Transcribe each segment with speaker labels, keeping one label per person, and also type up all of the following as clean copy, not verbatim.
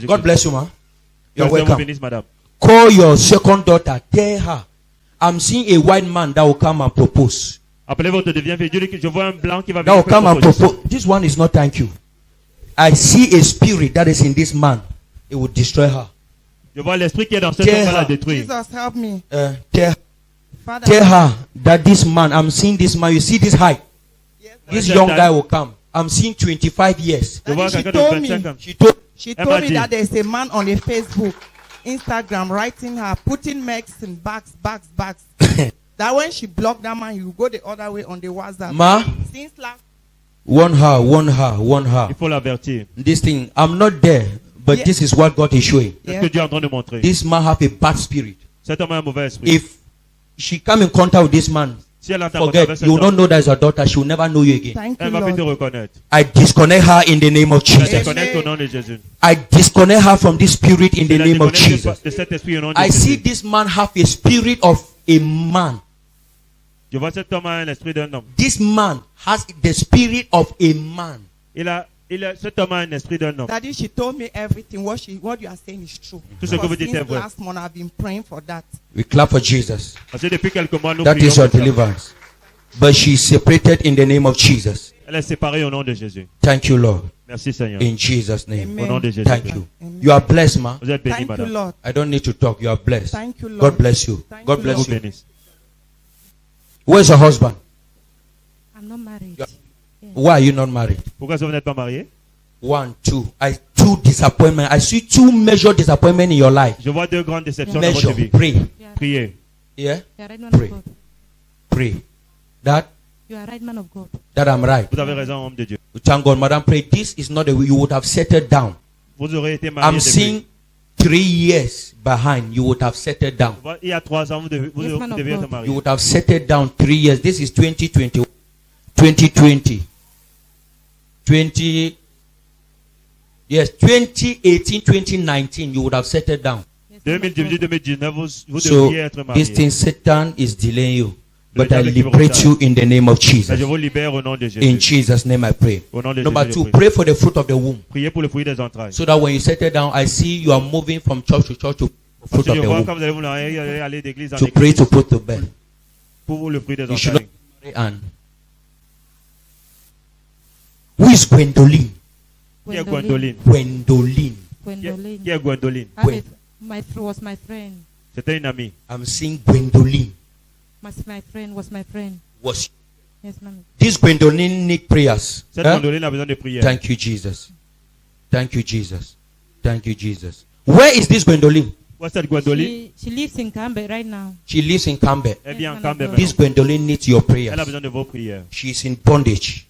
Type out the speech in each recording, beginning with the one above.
Speaker 1: God bless you, man. You're
Speaker 2: Que le Seigneur vous
Speaker 1: welcome.
Speaker 2: bénisse, madame.
Speaker 1: Call your second daughter. Tell her, I'm seeing a white man that will come and propose.
Speaker 2: Appelez votre deuxième fille. Dieu dit que je vois un blanc qui va
Speaker 1: That will
Speaker 2: venir faire
Speaker 1: come and
Speaker 2: proposition.
Speaker 1: propose. This one is not thank you. I see a spirit that is in this man. It will destroy her.
Speaker 2: Je vois l'esprit qui est dans cet
Speaker 1: Tell
Speaker 2: homme va la
Speaker 1: her.
Speaker 2: détruire.
Speaker 3: Jesus, help me.
Speaker 1: Tell
Speaker 3: Father,
Speaker 1: her that this man, I'm seeing this man. You see this height.
Speaker 3: yes,
Speaker 1: This young guy will come. I'm seeing 25 years.
Speaker 2: Je vois
Speaker 3: Daddy, she
Speaker 2: quelqu'un de
Speaker 3: told me.
Speaker 2: 25 ans.
Speaker 1: She told
Speaker 3: She
Speaker 2: Elle
Speaker 3: told
Speaker 2: m'a
Speaker 3: me
Speaker 2: dit.
Speaker 3: that there's a man on the Facebook, Instagram, writing her, putting medicine, bags. That when she blocked that man, you go the other way on the WhatsApp.
Speaker 1: Ma,
Speaker 3: Since last,
Speaker 1: warn her.
Speaker 2: Il faut l'avertir.
Speaker 1: This thing, I'm not there, but
Speaker 3: Yeah.
Speaker 1: this is what God is showing.
Speaker 2: C'est ce
Speaker 3: yeah,
Speaker 2: que Dieu est en train de montrer.
Speaker 1: This man have a bad spirit.
Speaker 2: Cet homme a un mauvais esprit.
Speaker 1: If she come in contact with this man,
Speaker 2: Si elle entend
Speaker 1: forget,
Speaker 2: avec cet
Speaker 1: you will not
Speaker 2: homme,
Speaker 1: know that is her daughter. She will never know you again.
Speaker 3: thank you,
Speaker 2: elle va plus te
Speaker 3: Lord.
Speaker 2: reconnaître.
Speaker 1: I disconnect her in the name of
Speaker 2: Je la
Speaker 1: Jesus.
Speaker 2: déconnecte au nom de Jésus.
Speaker 1: I disconnect her from this spirit in
Speaker 2: Je
Speaker 1: the
Speaker 2: la
Speaker 1: name of
Speaker 2: déconnecte
Speaker 1: Jesus.
Speaker 2: de cet esprit au nom de
Speaker 1: I see
Speaker 2: Jésus.
Speaker 1: this man have a spirit of a man.
Speaker 2: Je vois cet homme a un esprit d'un homme.
Speaker 1: This man has the spirit of a man.
Speaker 2: Cet homme a un esprit d'un homme.
Speaker 3: Daddy, she told me everything. What you are saying is true.
Speaker 2: Tout ce que vous dites est
Speaker 3: Since
Speaker 2: vrai.
Speaker 3: last month, I've been praying for that.
Speaker 1: We clap for Jesus.
Speaker 2: Parce que depuis quelques mois, nous
Speaker 1: That
Speaker 2: prions
Speaker 1: is your
Speaker 2: pour ça.
Speaker 1: deliverance. But she is separated in the name of Jesus.
Speaker 2: Elle est séparée au nom de Jésus.
Speaker 1: Thank you, Lord.
Speaker 2: Merci Seigneur.
Speaker 1: In Jesus' name.
Speaker 3: Amen.
Speaker 2: Au nom de Jésus.
Speaker 1: Thank you.
Speaker 3: Amen.
Speaker 1: You are blessed, man.
Speaker 2: Vous êtes bénie,
Speaker 3: Thank you,
Speaker 2: madame.
Speaker 3: Lord.
Speaker 1: I don't need to talk. You are blessed.
Speaker 3: Thank you, Lord.
Speaker 1: God bless you.
Speaker 3: Thank
Speaker 1: God
Speaker 3: you,
Speaker 1: bless
Speaker 2: Vous
Speaker 3: Lord.
Speaker 1: you.
Speaker 2: bénisse.
Speaker 1: Where's your husband?
Speaker 4: I'm not married.
Speaker 1: Yeah. Why are you not married?
Speaker 2: Pourquoi est-ce que vous n'êtes pas marié?
Speaker 1: 1, 2. Two disappointment. I see two major disappointment in your life.
Speaker 2: Je vois deux grandes déceptions dans
Speaker 1: Measure.
Speaker 2: votre vie.
Speaker 1: Pray.
Speaker 4: Yeah.
Speaker 2: Priez.
Speaker 1: Yeah?
Speaker 4: You are right man
Speaker 1: Pray.
Speaker 4: of God.
Speaker 1: Pray. That
Speaker 4: You are right man of God.
Speaker 1: I'm right.
Speaker 2: Vous avez raison, homme de Dieu.
Speaker 1: Thank God, madam. Pray. This is not the way you would have settled down.
Speaker 2: Vous aurez été marié
Speaker 1: I'm
Speaker 2: depuis.
Speaker 1: seeing 3 years behind. You would have settled down.
Speaker 2: Il y a 3 ans, vous devez
Speaker 4: Yes, man of
Speaker 2: être
Speaker 4: God.
Speaker 2: marié.
Speaker 1: You would have settled down 3 years. This is 2020. 2020. 20. Yes, 2018, 2019. You would have settled down.
Speaker 4: Yes, man of God.
Speaker 2: 2018-2019, vous
Speaker 1: So
Speaker 2: devriez être marié.
Speaker 1: this thing, Satan is delaying you. But I
Speaker 2: Le diable qui vous
Speaker 1: liberate
Speaker 2: retarde.
Speaker 1: you in the name of
Speaker 2: Mais je
Speaker 1: Jesus.
Speaker 2: vous libère au nom de Jésus.
Speaker 1: In Jesus' name I pray.
Speaker 2: Au nom de
Speaker 1: Number
Speaker 2: Jésus,
Speaker 1: 2,
Speaker 2: je prie.
Speaker 1: pray for the fruit of the womb.
Speaker 2: Priez pour le fruit des entrailles.
Speaker 1: So that when you settle down, I see you are moving from church to fruit
Speaker 2: Parce que
Speaker 1: of
Speaker 2: je
Speaker 1: the
Speaker 2: vois
Speaker 1: womb.
Speaker 2: quand vous allez vous aller d'église en
Speaker 1: To
Speaker 2: église
Speaker 1: pray to put to bed.
Speaker 2: pour le fruit des
Speaker 1: You should
Speaker 2: entrailles.
Speaker 1: not marry Anne. Who is Gwendoline?
Speaker 2: Qui est Gwendoline?
Speaker 1: Gwendoline.
Speaker 4: Gwendoline.
Speaker 2: Qui est Gwendoline?
Speaker 4: I have was my friend.
Speaker 2: C'était une amie.
Speaker 1: I'm seeing Gwendoline.
Speaker 4: My friend was my friend.
Speaker 1: Was
Speaker 4: Yes, man.
Speaker 1: this Gwendoline need prayers?
Speaker 2: Cette
Speaker 1: Huh?
Speaker 2: Gwendoline a besoin de prière.
Speaker 1: Thank you, Jesus. Thank you, Jesus. Thank you, Jesus. Where is this Gwendoline?
Speaker 2: Où est cette Gwendoline?
Speaker 4: She lives in Cambe right now.
Speaker 1: She lives in Campbell.
Speaker 2: Elle vient en
Speaker 4: Yes,
Speaker 2: Cambe
Speaker 4: man of
Speaker 1: This
Speaker 2: maintenant.
Speaker 1: Gwendoline needs your
Speaker 2: Elle a
Speaker 1: prayers.
Speaker 2: besoin de vos prières.
Speaker 1: She's in bondage.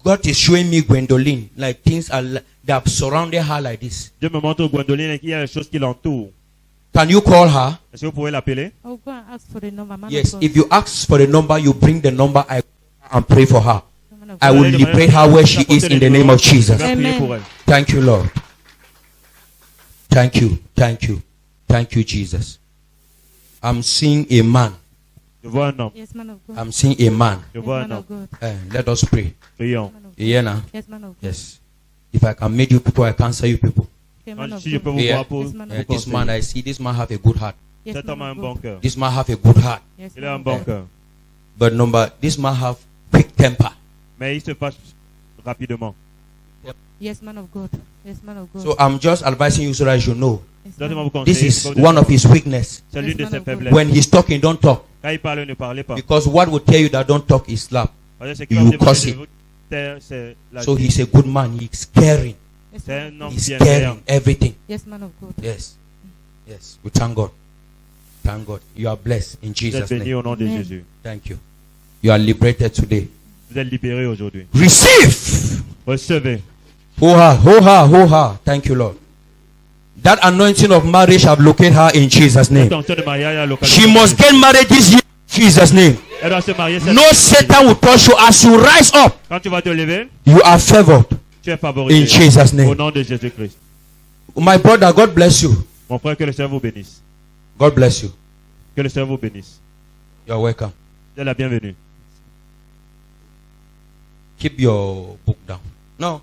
Speaker 1: God is showing me Gwendoline, like things are they have surrounded her like this.
Speaker 2: Dieu me montre Gwendoline et qu'il y a des choses qui l'entourent.
Speaker 1: Can you call her?
Speaker 2: Est-ce que vous pouvez l'appeler?
Speaker 4: I'll go and ask for the number, man
Speaker 1: Yes.
Speaker 4: of God.
Speaker 1: If you ask for the number, you bring the number. I and pray for her.
Speaker 4: Man of
Speaker 1: I
Speaker 4: God.
Speaker 1: will liberate her where she is in the name of
Speaker 2: Je
Speaker 1: Jesus.
Speaker 2: vais prier
Speaker 4: Amen.
Speaker 2: pour elle.
Speaker 1: Thank you, Lord. Thank you. Thank you. Thank you, Jesus. I'm seeing a man.
Speaker 2: Je vois un homme.
Speaker 4: Yes, man of God.
Speaker 1: I'm seeing a man.
Speaker 2: Je
Speaker 4: Yes,
Speaker 2: vois
Speaker 4: man
Speaker 2: un
Speaker 4: of
Speaker 2: homme.
Speaker 4: God.
Speaker 1: Let us pray.
Speaker 2: Prions.
Speaker 4: Man of God.
Speaker 1: Yeah, now.
Speaker 4: Yes, man of God.
Speaker 1: Yes. If I can make you people, I cancel you people.
Speaker 4: Okay, man of
Speaker 2: Si je peux
Speaker 4: God.
Speaker 2: vous
Speaker 1: Yeah.
Speaker 2: voir pour
Speaker 4: Yes, man
Speaker 2: vous
Speaker 4: of
Speaker 1: This man,
Speaker 2: conseiller.
Speaker 1: I see this man have a good heart.
Speaker 4: Yes,
Speaker 2: Cet homme a
Speaker 4: man
Speaker 2: un
Speaker 4: of
Speaker 2: bon
Speaker 4: God.
Speaker 2: cœur.
Speaker 1: This man have a good heart.
Speaker 4: Yes,
Speaker 2: Il a un
Speaker 4: man of
Speaker 2: bon
Speaker 4: God.
Speaker 2: cœur.
Speaker 1: But number, this man have quick temper.
Speaker 2: Mais il se fâche rapidement.
Speaker 4: Yes, man of God. Yes, man of God.
Speaker 1: So I'm just advising you so that you know.
Speaker 4: Yes,
Speaker 2: Laissez-moi
Speaker 4: man
Speaker 2: vous
Speaker 4: of
Speaker 1: This
Speaker 2: conseiller.
Speaker 1: is
Speaker 2: comme
Speaker 1: one of his weakness.
Speaker 2: C'est l'une de
Speaker 4: Yes,
Speaker 2: ses
Speaker 4: man of God.
Speaker 2: faiblesses.
Speaker 1: When he's talking, don't talk.
Speaker 2: Quand il parle, ne parlez pas.
Speaker 1: Because what will tell you that don't talk is slap.
Speaker 2: Parce que ce qui va
Speaker 1: You
Speaker 2: vous demander
Speaker 1: curse
Speaker 2: de
Speaker 1: it.
Speaker 2: vous taire, c'est la
Speaker 1: So he's a good man. He's caring.
Speaker 4: Yes,
Speaker 2: C'est
Speaker 4: man
Speaker 2: un
Speaker 4: of
Speaker 2: homme
Speaker 4: God.
Speaker 1: He's
Speaker 2: bienveillant.
Speaker 1: caring everything.
Speaker 4: Yes, man of God.
Speaker 1: Yes. Yes. We thank God. Thank God. You are blessed in
Speaker 2: Vous êtes
Speaker 1: Jesus'
Speaker 2: bénis
Speaker 1: name.
Speaker 2: au nom de
Speaker 4: Amen.
Speaker 2: Jésus.
Speaker 1: Thank you. You are liberated today.
Speaker 2: Vous êtes libérés aujourd'hui.
Speaker 1: Receive.
Speaker 2: Recevez.
Speaker 1: Ho-ha, ho-ha, ho-ha. Thank you, Lord. That anointing of marriage have located her in Jesus' name.
Speaker 2: Cette onction de mariage à l'occasion.
Speaker 1: She must get married this year in Jesus' name.
Speaker 2: Elle doit se marier cette
Speaker 1: No Satan will touch you as you rise up.
Speaker 2: Quand tu vas te lever,
Speaker 1: You are favored
Speaker 2: tu es
Speaker 1: in
Speaker 2: favorisé.
Speaker 1: Jesus'
Speaker 2: Au
Speaker 1: name.
Speaker 2: nom de Jésus-Christ.
Speaker 1: My brother, God bless you.
Speaker 2: Mon frère, que le Seigneur vous bénisse.
Speaker 1: God bless you.
Speaker 2: Que le Seigneur vous bénisse.
Speaker 1: You're welcome.
Speaker 2: C'est la bienvenue.
Speaker 1: Keep your book down. No.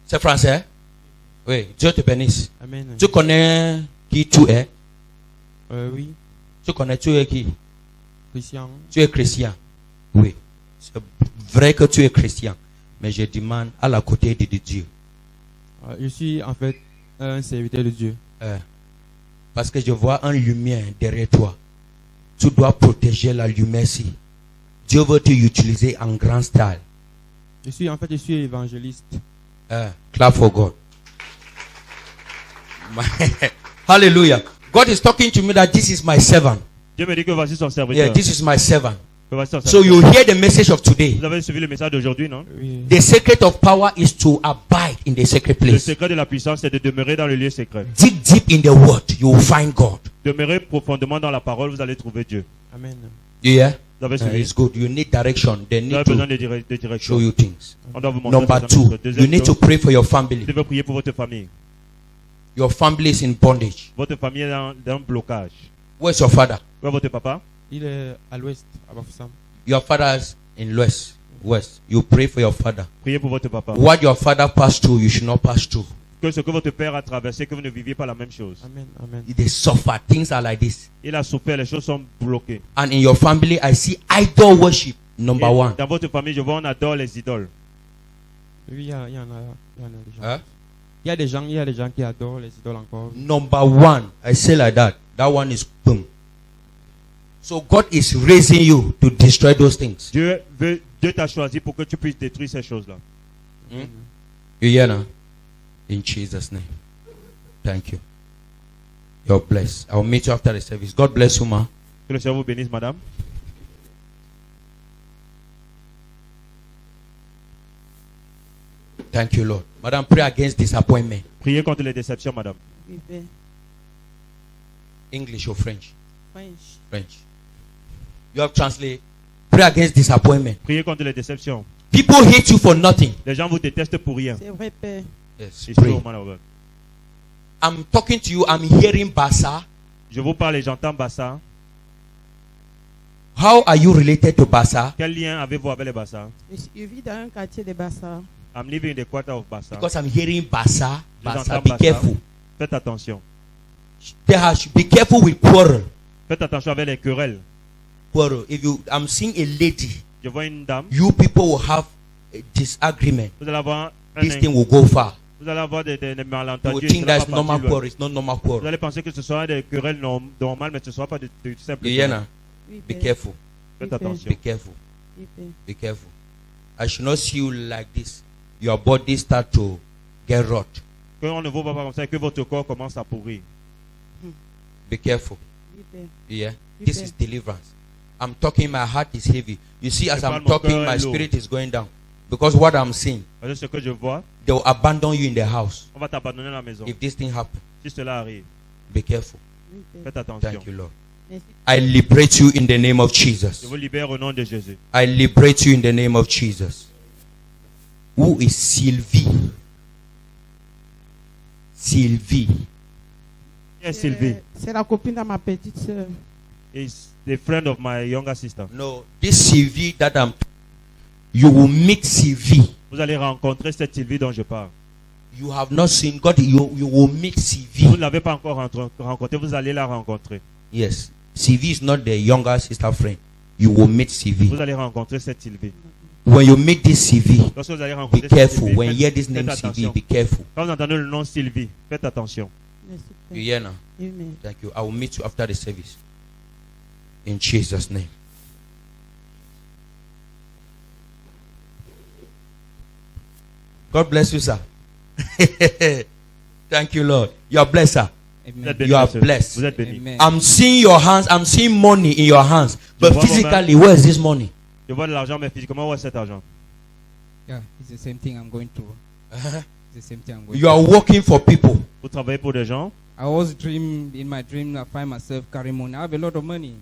Speaker 1: C'est français? Oui, Dieu te bénisse.
Speaker 5: Amen.
Speaker 1: Tu connais qui tu es?
Speaker 5: Oui,
Speaker 1: Tu connais tu es qui?
Speaker 5: Christian.
Speaker 1: Tu es chrétien. Oui. C'est vrai que tu es chrétien. Mais je demande à la côté de Dieu.
Speaker 5: Je suis en fait un serviteur de Dieu.
Speaker 1: Parce que je vois une lumière derrière toi. Tu dois protéger la lumière-ci. Dieu veut te utiliser en grand style.
Speaker 5: Je suis évangéliste.
Speaker 1: Clap for God. Hallelujah. God is talking to me that this is my servant.
Speaker 2: Dieu me dit que voici son
Speaker 1: Yeah,
Speaker 2: serviteur.
Speaker 1: this is my servant.
Speaker 2: Que voici son
Speaker 1: So
Speaker 2: serviteur.
Speaker 1: you hear the message of today.
Speaker 2: Vous avez suivi le message d'aujourd'hui, non?
Speaker 5: Oui.
Speaker 1: The secret of power is to abide in the secret
Speaker 2: Le
Speaker 1: place.
Speaker 2: secret de la puissance, c'est de demeurer dans le lieu secret.
Speaker 1: Dig deep in the word, you will find God.
Speaker 2: Demeurer profondément dans la parole, vous allez trouver Dieu.
Speaker 5: Amen.
Speaker 1: You hear?
Speaker 2: Vous avez suivi.
Speaker 1: It's good. You need direction. They
Speaker 2: Vous
Speaker 1: need
Speaker 2: avez besoin
Speaker 1: to
Speaker 2: de
Speaker 1: show
Speaker 2: direction.
Speaker 1: you things.
Speaker 2: On doit vous montrer.
Speaker 1: Number
Speaker 2: besoin de
Speaker 1: two,
Speaker 2: choses. Deuxième
Speaker 1: you need to
Speaker 2: chose,
Speaker 1: pray for your
Speaker 2: vous
Speaker 1: family.
Speaker 2: devez prier pour votre famille.
Speaker 1: Your family is in bondage.
Speaker 2: Votre famille est dans un blocage.
Speaker 1: Where's your father?
Speaker 2: Où est votre papa?
Speaker 5: Il est à l'ouest, à Bafoussam.
Speaker 1: Your father is in west. You pray for your father.
Speaker 2: Priez pour votre papa.
Speaker 1: What your father passed through, you should not pass through.
Speaker 2: Que ce que votre père a traversé, que vous ne viviez pas la même chose.
Speaker 5: Amen. Amen.
Speaker 1: They suffer. Things are like this.
Speaker 2: Il a souffert, les choses sont bloquées.
Speaker 1: And in your family, I see idol worship. Number
Speaker 2: Et
Speaker 1: one.
Speaker 2: dans votre famille, je vois, on adore les idoles.
Speaker 5: Oui, il y en a des gens.
Speaker 1: Huh?
Speaker 5: Il y a des gens qui adorent les idoles encore.
Speaker 1: Number one, I say like that. That one is boom. So God is raising you to destroy those things.
Speaker 2: Dieu t'a choisi pour que tu puisses détruire ces choses-là.
Speaker 1: You hear now? In Jesus' name. Thank you. You're blessed. I'll meet you after the service. God bless you, ma.
Speaker 2: Que le Seigneur vous bénisse, madame.
Speaker 1: Thank you, Lord. Madam, pray against disappointment.
Speaker 2: Priez contre les déceptions, madame.
Speaker 1: English or French?
Speaker 3: French.
Speaker 1: French. You have translate. Pray against disappointment.
Speaker 2: Priez contre les déceptions.
Speaker 1: People hate you for nothing.
Speaker 2: Les gens vous détestent pour rien.
Speaker 3: C'est vrai, Père.
Speaker 1: Yes.
Speaker 2: It's
Speaker 1: Pray.
Speaker 2: true, man of God.
Speaker 1: I'm talking to you. I'm hearing Bassa.
Speaker 2: Je vous parle et j'entends Bassa.
Speaker 1: How are you related to Bassa?
Speaker 2: Quel lien avez-vous avec les Bassa?
Speaker 3: Je vis dans un quartier de Bassa.
Speaker 2: I'm living in the quarter of Bassa.
Speaker 1: Because I'm hearing Bassa. Bassa.
Speaker 2: J'entends
Speaker 1: Be
Speaker 2: Bassa.
Speaker 1: careful.
Speaker 2: Faites attention.
Speaker 1: Be careful with quarrel.
Speaker 2: Faites attention avec les querelles.
Speaker 1: Quarrel. If you, I'm seeing a lady.
Speaker 2: Je vois une dame.
Speaker 1: You people will have a disagreement.
Speaker 2: Vous allez avoir
Speaker 1: This thing will go far.
Speaker 2: vous allez avoir des
Speaker 1: You
Speaker 2: malentendus.
Speaker 1: will think
Speaker 2: ça va
Speaker 1: that's
Speaker 2: pas
Speaker 1: normal
Speaker 2: partir loin.
Speaker 1: quarrel. It's not normal
Speaker 2: Vous
Speaker 1: quarrel.
Speaker 2: allez penser que ce sera des querelles normales, mais ce ne sera pas de simples
Speaker 1: You hear
Speaker 2: querelles.
Speaker 1: now?
Speaker 3: Oui,
Speaker 1: Be
Speaker 3: Père.
Speaker 1: careful.
Speaker 2: Faites
Speaker 3: Oui,
Speaker 2: attention.
Speaker 1: Be careful.
Speaker 3: Oui, Père.
Speaker 1: Be careful. I should not see you like this. Your body start to get rot.
Speaker 2: Que on ne vous voit pas comme ça et que votre corps commence à pourrir.
Speaker 1: Be careful.
Speaker 3: Oui, Père.
Speaker 1: Yeah.
Speaker 3: Oui,
Speaker 1: This
Speaker 3: Père.
Speaker 1: is deliverance. I'm talking, my heart is heavy. You see, as
Speaker 2: Je
Speaker 1: I'm
Speaker 2: parle, mon
Speaker 1: talking,
Speaker 2: cœur
Speaker 1: my
Speaker 2: est lourd.
Speaker 1: spirit is going down. Because what I'm seeing,
Speaker 2: Parce que ce que je vois,
Speaker 1: they will abandon you in the house.
Speaker 2: on va t'abandonner à la maison.
Speaker 1: If this thing happens,
Speaker 2: Si cela arrive,
Speaker 1: be careful.
Speaker 3: Oui, Père.
Speaker 2: faites attention.
Speaker 1: Thank you, Lord.
Speaker 3: Merci.
Speaker 1: I liberate you in the name of
Speaker 2: Je
Speaker 1: Jesus.
Speaker 2: vous libère au nom de Jésus.
Speaker 1: I liberate you in the name of Jesus. Who is Sylvie? Sylvie.
Speaker 2: Yes, Sylvie.
Speaker 3: C'est la copine de ma petite soeur.
Speaker 2: Is the friend of my younger sister.
Speaker 1: No, this Sylvie that you will meet Sylvie.
Speaker 2: Vous allez rencontrer cette Sylvie dont je parle.
Speaker 1: You have not seen God. You will meet
Speaker 2: Vous
Speaker 1: Sylvie.
Speaker 2: ne l'avez pas encore rencontrée, vous allez la rencontrer.
Speaker 1: Yes, Sylvie is not the younger sister friend. You will meet Sylvie.
Speaker 2: Vous allez rencontrer cette Sylvie.
Speaker 1: When you meet this Sylvie,
Speaker 2: Lorsque vous allez
Speaker 1: be
Speaker 2: rencontrer cette
Speaker 1: careful.
Speaker 2: Sylvie,
Speaker 1: When you hear this
Speaker 2: faites
Speaker 1: name
Speaker 2: attention.
Speaker 1: Sylvie, be careful.
Speaker 2: Quand vous entendez le nom Sylvie, faites attention.
Speaker 3: Merci,
Speaker 1: You
Speaker 3: Père.
Speaker 1: hear now?
Speaker 3: Amen.
Speaker 1: Thank you. I will meet you after the service. In Jesus' name. God bless you, sir. Thank you, Lord. You are blessed, sir.
Speaker 2: Vous êtes bénis,
Speaker 1: You are
Speaker 2: monsieur.
Speaker 1: blessed.
Speaker 2: Vous êtes bénis.
Speaker 6: Amen.
Speaker 1: I'm seeing your hands. I'm seeing money in your hands. But
Speaker 2: vois
Speaker 1: physically, where is this money?
Speaker 2: Je vois de l'argent, mais physiquement, où est cet argent?
Speaker 6: Yeah, it's the same thing I'm going through. It's the same thing I'm going
Speaker 1: You are working for people.
Speaker 2: Vous travaillez pour des gens.
Speaker 6: I always dream in my dream I find myself carrying money. I have a lot of money.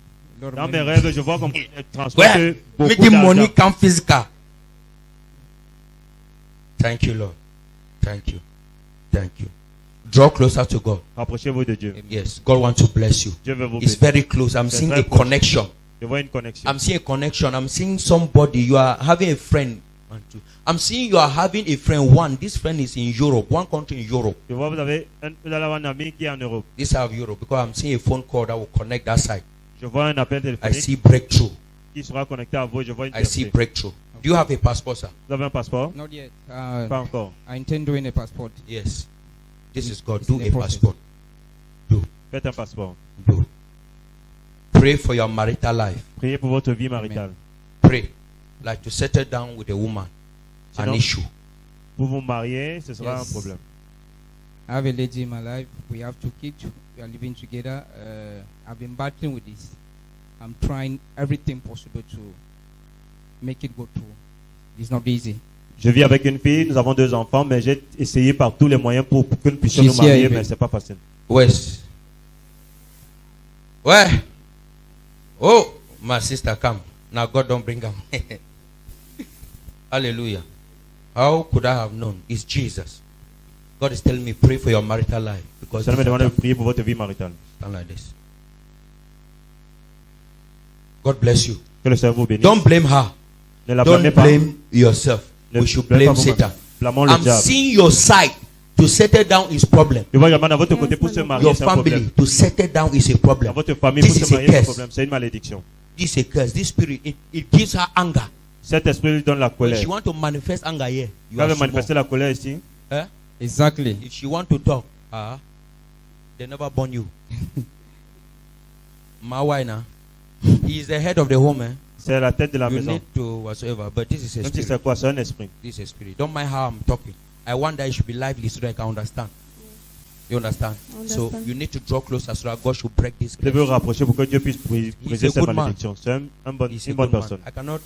Speaker 6: A lot of
Speaker 2: Dans mes
Speaker 6: money.
Speaker 2: rêves, je vois comme
Speaker 1: Where?
Speaker 2: transporter beaucoup
Speaker 1: Making money
Speaker 2: d'argent.
Speaker 1: come physical. Thank you, Lord. Thank you. Thank you. Draw closer to God.
Speaker 2: Rapprochez-vous de Dieu.
Speaker 6: Amen.
Speaker 1: Yes, God wants to bless you.
Speaker 2: Dieu veut vous
Speaker 1: It's
Speaker 2: bénir.
Speaker 1: very close. I'm
Speaker 2: C'est
Speaker 1: seeing
Speaker 2: très
Speaker 1: a
Speaker 2: proche.
Speaker 1: connection.
Speaker 2: Je vois une connexion.
Speaker 1: I'm seeing a connection. I'm seeing somebody. You are having a friend. 1, 2. I'm seeing you are having a friend. One, this friend is in Europe, one country in Europe.
Speaker 2: Je vois, vous allez avoir un ami qui est en Europe.
Speaker 1: This side of Europe, because I'm seeing a phone call that will connect that side.
Speaker 2: Je vois un appel
Speaker 1: I
Speaker 2: téléphonique
Speaker 1: see breakthrough.
Speaker 2: qui sera connecté à vous. Je vois une
Speaker 1: I see
Speaker 2: percée.
Speaker 1: breakthrough. Do you have a passport, sir?
Speaker 2: Vous avez un passeport?
Speaker 6: Not yet.
Speaker 2: Pas encore.
Speaker 6: I intend doing a passport.
Speaker 1: Yes. This is God.
Speaker 6: It's
Speaker 1: Do
Speaker 6: in the
Speaker 1: a
Speaker 6: process.
Speaker 1: passport.
Speaker 2: Faites un passeport.
Speaker 1: Do. Pray for your marital life.
Speaker 2: Priez pour votre vie maritale.
Speaker 1: Pray. Like to settle down with a woman. An
Speaker 2: Sinon-
Speaker 1: issue.
Speaker 2: Pour vous marier, ce sera
Speaker 6: Yes.
Speaker 2: un problème.
Speaker 6: I have a lady in my life. We have 2 kids. We are living together. I've been battling with this. I'm trying everything possible to make it go through. It's not easy.
Speaker 2: Je vis avec une fille, nous avons 2 enfants, mais j'ai essayé par tous les moyens pour que nous puissions
Speaker 6: She's
Speaker 2: nous marier,
Speaker 6: here,
Speaker 2: mais
Speaker 6: even.
Speaker 2: c'est pas facile.
Speaker 1: West. Where? Oh, my sister, come. Now God don't bring them. Hallelujah. How could I have known? It's Jesus. God is telling me, pray for your marital life. Because
Speaker 2: Ça me
Speaker 1: this
Speaker 2: demande de
Speaker 1: is
Speaker 2: prier pour votre vie maritale.
Speaker 1: something like this. God bless you.
Speaker 2: Que le Seigneur vous bénisse.
Speaker 1: Don't blame her.
Speaker 2: Ne la
Speaker 1: Don't
Speaker 2: blâmez pas.
Speaker 1: blame yourself.
Speaker 2: Ne
Speaker 1: We should
Speaker 2: blâmez
Speaker 1: blame
Speaker 2: pas vous-même.
Speaker 1: Satan.
Speaker 2: Blâmons le
Speaker 1: I'm
Speaker 2: diable.
Speaker 1: seeing your side to settle down is problem.
Speaker 2: Je vois également dans votre
Speaker 3: Yes,
Speaker 2: côté pour se
Speaker 3: madame.
Speaker 2: marier,
Speaker 1: Your
Speaker 2: c'est un
Speaker 1: family
Speaker 2: problème.
Speaker 1: to settle down is a
Speaker 2: Dans
Speaker 1: problem.
Speaker 2: votre famille,
Speaker 1: This
Speaker 2: pour
Speaker 1: is
Speaker 2: se
Speaker 1: a
Speaker 2: marier, c'est un
Speaker 1: curse.
Speaker 2: problème. C'est une malédiction.
Speaker 1: This is a curse. This spirit, it gives her anger.
Speaker 2: Cet esprit lui donne la
Speaker 1: When
Speaker 2: colère.
Speaker 1: she want to manifest anger here, you
Speaker 2: Quand
Speaker 1: are
Speaker 2: elle veut manifester
Speaker 1: small.
Speaker 2: la colère ici,
Speaker 1: Eh?
Speaker 6: Exactly.
Speaker 1: If she want to talk, they never born you. My wife now, he is the head of the home.
Speaker 2: c'est la tête de la
Speaker 1: You
Speaker 2: maison.
Speaker 1: need to whatsoever, but this is a
Speaker 2: Même si
Speaker 1: spirit.
Speaker 2: c'est quoi? C'est un esprit.
Speaker 1: This is a spirit. Don't mind how I'm talking. I want that it should be lively so that I can understand. You understand? So
Speaker 3: Understand.
Speaker 1: you need to draw closer so that God should break this.
Speaker 2: Vous devez vous rapprocher pour que Dieu puisse briser
Speaker 1: He's a
Speaker 2: cette
Speaker 1: good man.
Speaker 2: malédiction. C'est
Speaker 1: He's a
Speaker 2: une bonne
Speaker 1: good man.
Speaker 2: personne.
Speaker 1: I cannot.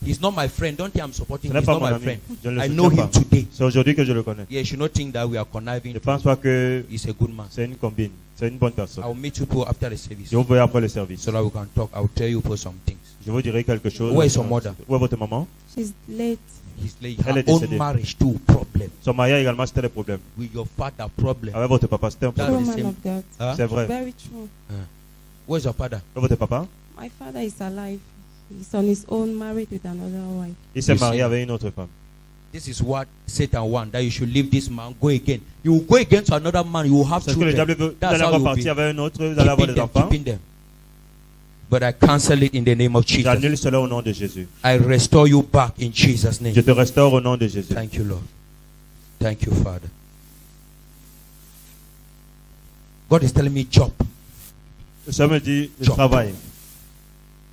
Speaker 1: He's not my friend. Don't think I'm supporting
Speaker 2: Ce
Speaker 1: him.
Speaker 2: n'est
Speaker 1: He's
Speaker 2: pas
Speaker 1: not
Speaker 2: mon
Speaker 1: my
Speaker 2: ami.
Speaker 1: friend.
Speaker 2: Je ne le
Speaker 1: I know
Speaker 2: soutiens
Speaker 1: him
Speaker 2: pas.
Speaker 1: today.
Speaker 2: C'est aujourd'hui que je le connais.
Speaker 1: Yeah, you should not think that we are conniving.
Speaker 2: Je ne pense pas que
Speaker 1: He's a good man.
Speaker 2: c'est une combine. C'est une bonne personne.
Speaker 1: I'll meet you people after the service
Speaker 2: Je vous verrai après le service.
Speaker 1: so that we can talk. I'll tell you people some things.
Speaker 2: Je vous dirai quelque chose.
Speaker 1: Where is your mother?
Speaker 2: Où est votre maman?
Speaker 3: She's late.
Speaker 1: He's like
Speaker 2: Elle
Speaker 1: her
Speaker 2: est
Speaker 1: own
Speaker 2: décédée.
Speaker 1: marriage too problem.
Speaker 2: Son mariage également, c'était des problèmes.
Speaker 1: With your father problem.
Speaker 2: Avec votre papa, c'était un
Speaker 1: That's
Speaker 3: True,
Speaker 2: problème.
Speaker 1: the
Speaker 3: man
Speaker 1: same.
Speaker 3: of God.
Speaker 1: Huh?
Speaker 2: C'est vrai.
Speaker 3: Very true.
Speaker 1: Where's your father?
Speaker 2: Avec votre papa,
Speaker 3: My father is alive. He's on his own, married with another wife.
Speaker 2: il s'est
Speaker 1: You see.
Speaker 2: marié avec une autre femme.
Speaker 1: This is what Satan wants, that you should leave this man, go again. You will go against another man, you will have
Speaker 2: C'est ce que le
Speaker 1: children.
Speaker 2: diable veut. Vous
Speaker 1: That's
Speaker 2: allez
Speaker 1: how
Speaker 2: avoir
Speaker 1: you'll
Speaker 2: parti
Speaker 1: be.
Speaker 2: avec un autre, vous allez avoir des enfants.
Speaker 1: Keeping them. But I cancel it in the name of Jesus.
Speaker 2: J'annule cela au nom de Jésus.
Speaker 1: I restore you back in Jesus' name.
Speaker 2: Je te restaure au nom de Jésus.
Speaker 1: Thank you, Lord. Thank you, Father. God is telling me job.
Speaker 2: Le Seigneur me dit, le
Speaker 1: Job.
Speaker 2: travail.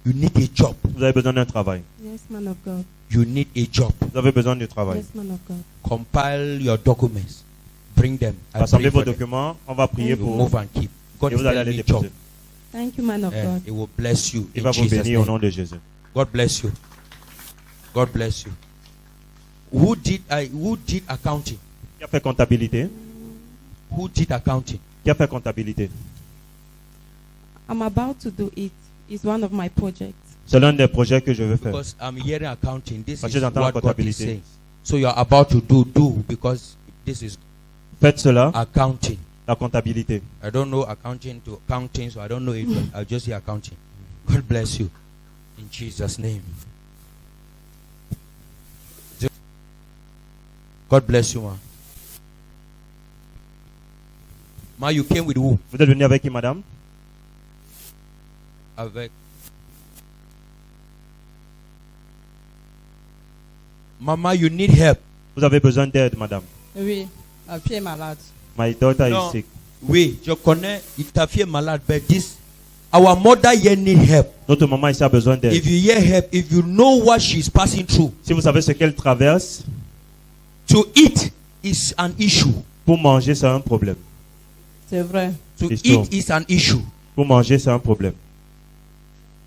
Speaker 1: You need a job.
Speaker 2: Vous avez besoin d'un travail.
Speaker 3: Yes, man of God.
Speaker 1: You need a job.
Speaker 2: Vous avez besoin du travail.
Speaker 3: Yes, man of God.
Speaker 1: Compile your documents. Bring them. I
Speaker 2: Rassemblez
Speaker 1: pray
Speaker 2: vos
Speaker 1: for them.
Speaker 2: documents. On va prier
Speaker 1: You
Speaker 2: pour
Speaker 1: move and keep. God
Speaker 2: et
Speaker 1: is
Speaker 2: vous allez
Speaker 1: telling
Speaker 2: aller
Speaker 1: me job.
Speaker 2: déposer.
Speaker 3: Thank you, man of
Speaker 1: And
Speaker 3: God.
Speaker 1: it will bless you
Speaker 2: Il
Speaker 1: in
Speaker 2: va vous
Speaker 1: Jesus'
Speaker 2: bénir au
Speaker 1: name.
Speaker 2: nom de Jésus.
Speaker 1: God bless you. God bless you. Who did accounting?
Speaker 2: Qui a fait comptabilité?
Speaker 1: Who did accounting?
Speaker 2: Qui a fait comptabilité?
Speaker 3: I'm about to do it. It's one of my projects.
Speaker 2: C'est l'un des projets que je veux faire.
Speaker 1: Because I'm hearing accounting. This
Speaker 2: Parce
Speaker 1: is
Speaker 2: que j'entends la
Speaker 1: what God is
Speaker 2: comptabilité.
Speaker 1: saying. So you're about to do because this is
Speaker 2: Faites cela,
Speaker 1: accounting.
Speaker 2: la comptabilité.
Speaker 1: I don't know accounting to accounting, so I don't know it, but I'll just say accounting. God bless you. In Jesus' name. God bless you, man. Ma, you came with who?
Speaker 2: Vous êtes venu avec qui, madame?
Speaker 1: Avec. Mama, you need help.
Speaker 2: Vous avez besoin d'aide, madame.
Speaker 7: Oui, un pied malade.
Speaker 2: My daughter
Speaker 1: No.
Speaker 2: is sick.
Speaker 1: Oui, je connais, ta fille est malade, but this, our mother here need help.
Speaker 2: Notre maman ici a besoin d'aide.
Speaker 1: If you hear help, if you know what she's passing through,
Speaker 2: Si vous savez ce qu'elle traverse,
Speaker 1: to eat is an issue.
Speaker 2: pour manger, c'est un problème.
Speaker 7: C'est vrai.
Speaker 1: To
Speaker 2: It's true.
Speaker 1: eat is an issue.
Speaker 2: Pour manger, c'est un problème.